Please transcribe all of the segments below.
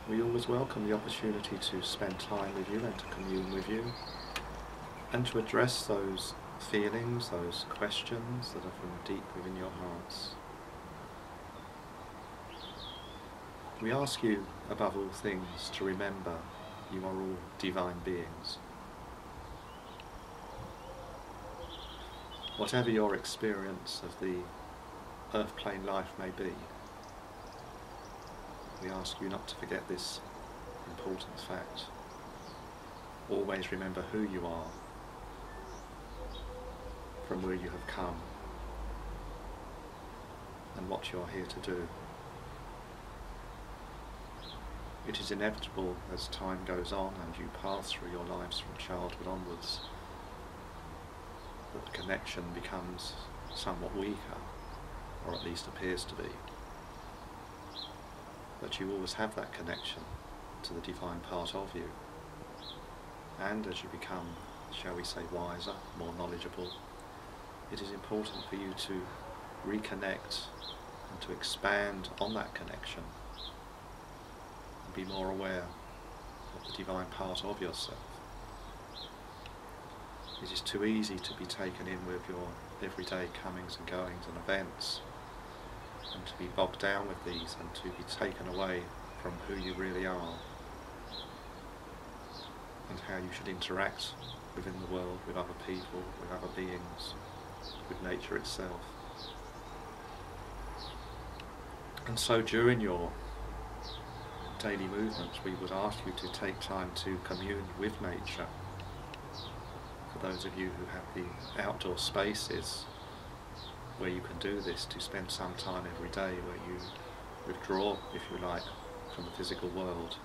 We always welcome the opportunity to spend time with you and to commune with you, and to address those feelings, those questions that are from deep within your hearts. We ask you, above all things, to remember you are all divine beings. Whatever your experience of the earth plane life may be, we ask you not to forget this important fact. Always remember who you are, from where you have come, and what you are here to do. It is inevitable as time goes on and you pass through your lives from childhood onwards that the connection becomes somewhat weaker, or at least appears to be. But you always have that connection to the divine part of you. And as you become, shall we say, wiser, more knowledgeable, it is important for you to reconnect and to expand on that connection and be more aware of the divine part of yourself. It is too easy to be taken in with your everyday comings and goings and events, and to be bogged down with these and to be taken away from who you really are and how you should interact within the world, with other people, with other beings, with nature itself. And so during your daily movements we would ask you to take time to commune with nature. For those of you who have the outdoor spaces where you can do this, to spend some time every day where you withdraw, if you like, from the physical world.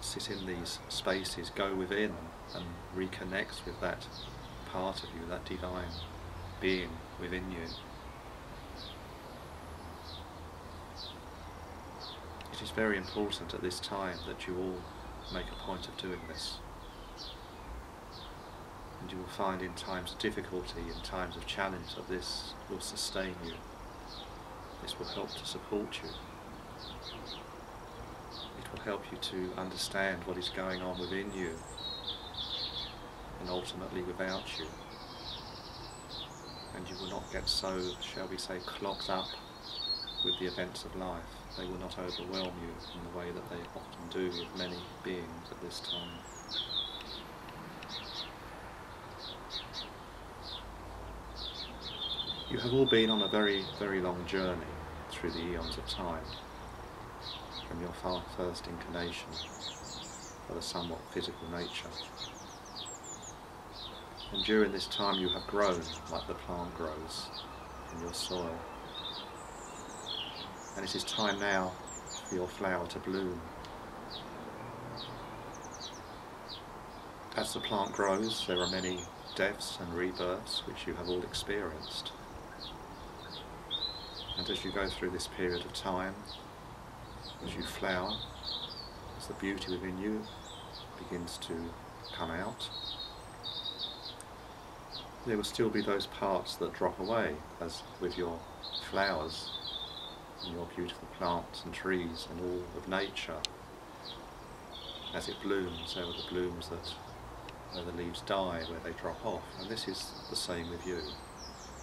Sit in these spaces, go within and reconnect with that part of you, that divine being within you. It is very important at this time that you all make a point of doing this. And you will find in times of difficulty, in times of challenge, that this will sustain you. This will help to support you. It will help you to understand what is going on within you and ultimately without you. And you will not get so, shall we say, clogged up with the events of life. They will not overwhelm you in the way that they often do with many beings at this time. You have all been on a very, very long journey through the eons of time, from your first incarnation of a somewhat physical nature. And during this time you have grown like the plant grows in your soil. And it is time now for your flower to bloom. As the plant grows, there are many deaths and rebirths which you have all experienced. And as you go through this period of time, as you flower, as the beauty within you begins to come out, there will still be those parts that drop away, as with your flowers and your beautiful plants and trees and all of nature. As it blooms, there are the blooms where the leaves die, where they drop off, and this is the same with you.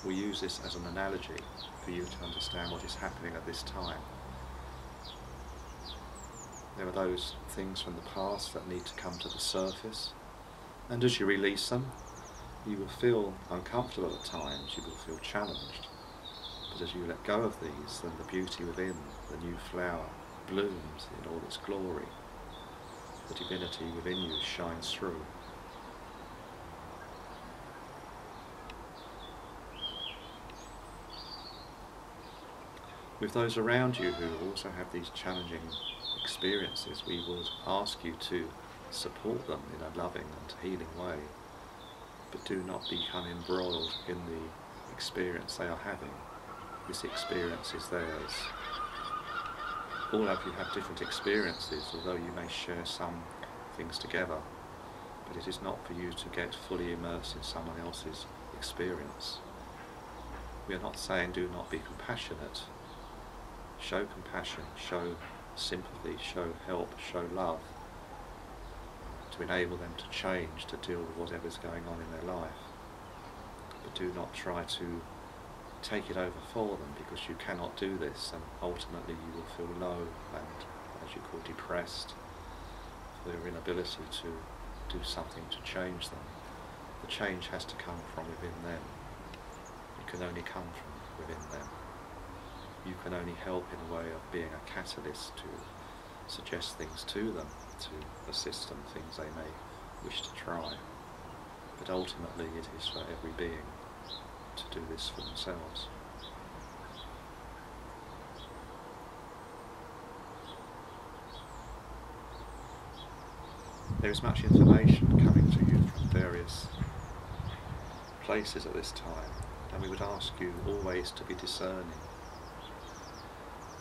We use this as an analogy for you to understand what is happening at this time. There are those things from the past that need to come to the surface, and as you release them, you will feel uncomfortable at times, you will feel challenged. But as you let go of these, then the beauty within, the new flower, blooms in all its glory. The divinity within you shines through. With those around you who also have these challenging experiences, we would ask you to support them in a loving and healing way, but do not become embroiled in the experience they are having. This experience is theirs. All of you have different experiences, although you may share some things together, but it is not for you to get fully immersed in someone else's experience. We are not saying do not be compassionate. Show compassion, show sympathy, show help, show love, to enable them to change, to deal with whatever's going on in their life. But do not try to take it over for them, because you cannot do this, and ultimately you will feel low and, as you call, depressed for your inability to do something to change them. The change has to come from within them. It can only come from within them. You can only help in a way of being a catalyst to suggest things to them, to assist them, things they may wish to try. But ultimately it is for every being to do this for themselves. There is much information coming to you from various places at this time, and we would ask you always to be discerning.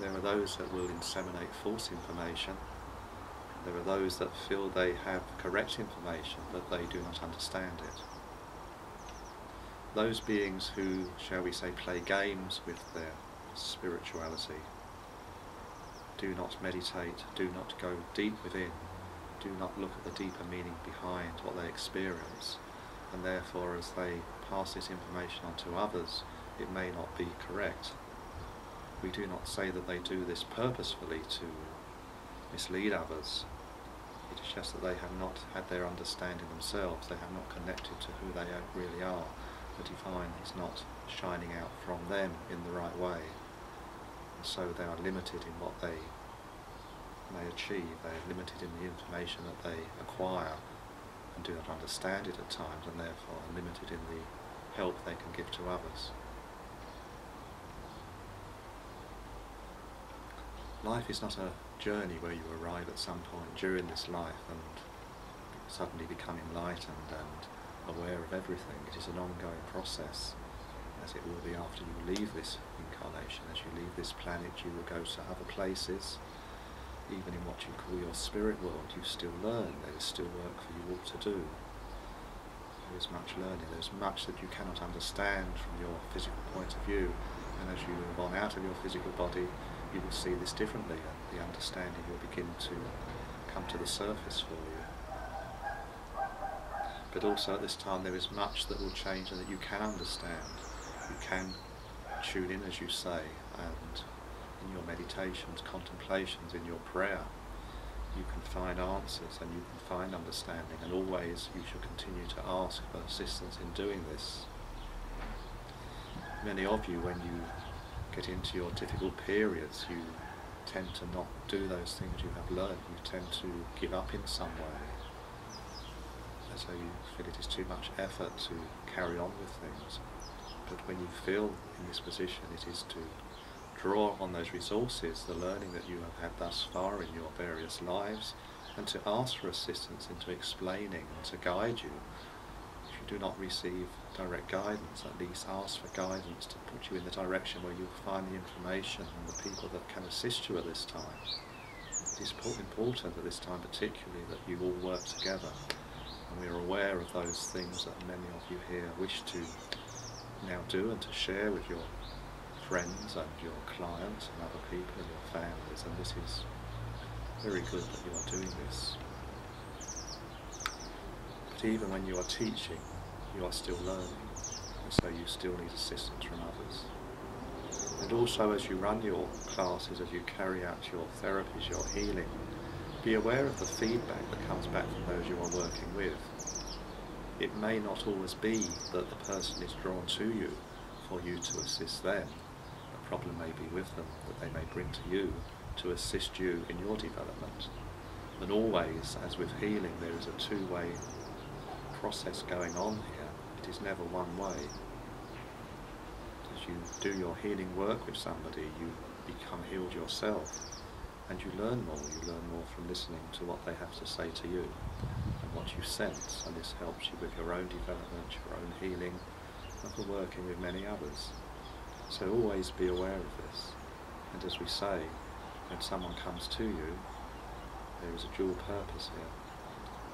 There are those that will inseminate false information. There are those that feel they have correct information, but they do not understand it. Those beings who, shall we say, play games with their spirituality, do not meditate, do not go deep within, do not look at the deeper meaning behind what they experience, and therefore as they pass this information on to others, it may not be correct. We do not say that they do this purposefully to mislead others. It is just that they have not had their understanding themselves. They have not connected to who they really are. The divine is not shining out from them in the right way. And so they are limited in what they may achieve. They are limited in the information that they acquire and do not understand it at times, and therefore are limited in the help they can give to others. Life is not a journey where you arrive at some point during this life and suddenly become enlightened and aware of everything. It is an ongoing process, as it will be after you leave this incarnation. As you leave this planet, you will go to other places. Even in what you call your spirit world, you still learn. There is still work for you all to do. There is much learning. There is much that you cannot understand from your physical point of view, and as you move on out of your physical body, you will see this differently, and the understanding will begin to come to the surface for you. But also at this time there is much that will change and that you can understand. You can tune in, as you say, and in your meditations, contemplations, in your prayer, you can find answers and you can find understanding, and always you should continue to ask for assistance in doing this. Many of you, when you get into your difficult periods, you tend to not do those things you have learned. You tend to give up in some way. And so you feel it is too much effort to carry on with things. But when you feel in this position, it is to draw on those resources, the learning that you have had thus far in your various lives, and to ask for assistance into explaining and to guide you. If you do not receive direct guidance, at least ask for guidance to put you in the direction where you'll find the information and the people that can assist you at this time. It is important at this time particularly that you all work together, and we are aware of those things that many of you here wish to now do and to share with your friends and your clients and other people and your families, and this is very good that you are doing this. But even when you are teaching, you are still learning, and so you still need assistance from others. And also as you run your classes, as you carry out your therapies, your healing, be aware of the feedback that comes back from those you are working with. It may not always be that the person is drawn to you for you to assist them. A problem may be with them that they may bring to you to assist you in your development. And always, as with healing, there is a two-way process going on here. It is never one way. As you do your healing work with somebody, you become healed yourself, and you learn more. You learn more from listening to what they have to say to you and what you sense, and this helps you with your own development, your own healing, and for working with many others. So always be aware of this. And as we say, when someone comes to you, there is a dual purpose here.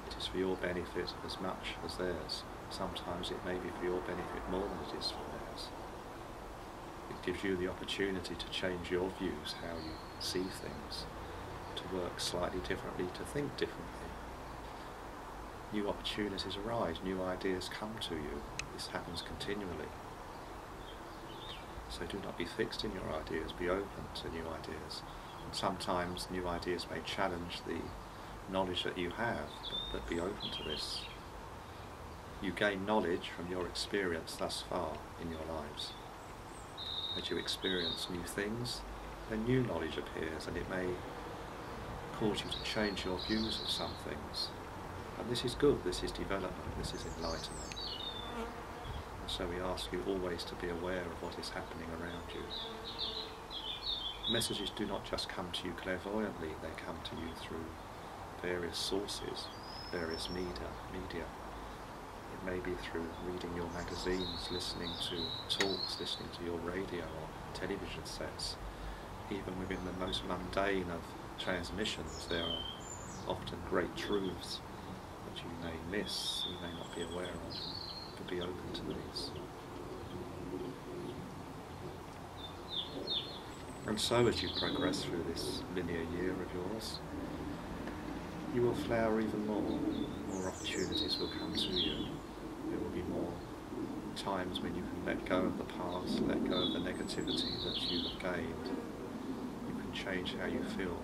It is for your benefit as much as theirs. Sometimes it may be for your benefit more than it is for theirs. It gives you the opportunity to change your views, how you see things, to work slightly differently, to think differently. New opportunities arise, new ideas come to you. This happens continually. So do not be fixed in your ideas, be open to new ideas. And sometimes new ideas may challenge the knowledge that you have, but be open to this. You gain knowledge from your experience thus far in your lives. As you experience new things, then new knowledge appears, and it may cause you to change your views of some things. And this is good, this is development, this is enlightenment. And so we ask you always to be aware of what is happening around you. Messages do not just come to you clairvoyantly, they come to you through various sources, various media. It may be through reading your magazines, listening to talks, listening to your radio or television sets. Even within the most mundane of transmissions, there are often great truths that you may miss, you may not be aware of, but be open to these. And so as you progress through this linear year of yours, you will flower even more opportunities will come to you. There will be more times when you can let go of the past, let go of the negativity that you have gained. You can change how you feel.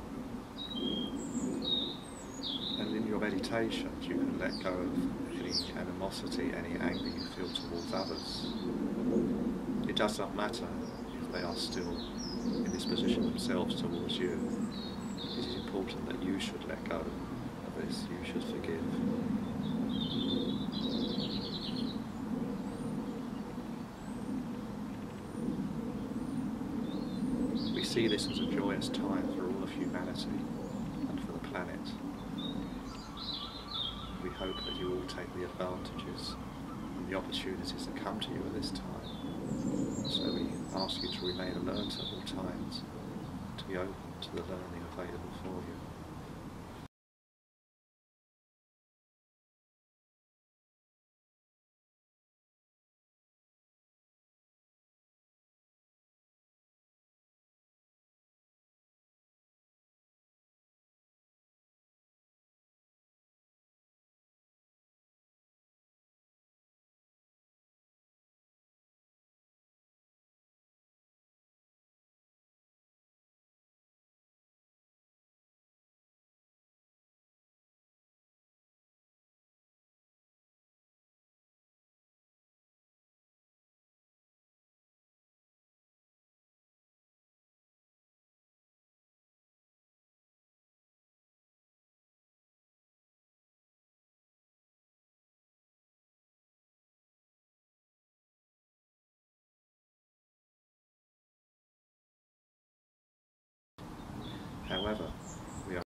And in your meditations you can let go of any animosity, any anger you feel towards others. It does not matter if they are still in this position themselves towards you. It is important that you should let go of this, you should forgive. We see this as a joyous time for all of humanity and for the planet. We hope that you all take the advantages and the opportunities that come to you at this time. So we ask you to remain alert at all times, to be open to the learning available for you. However,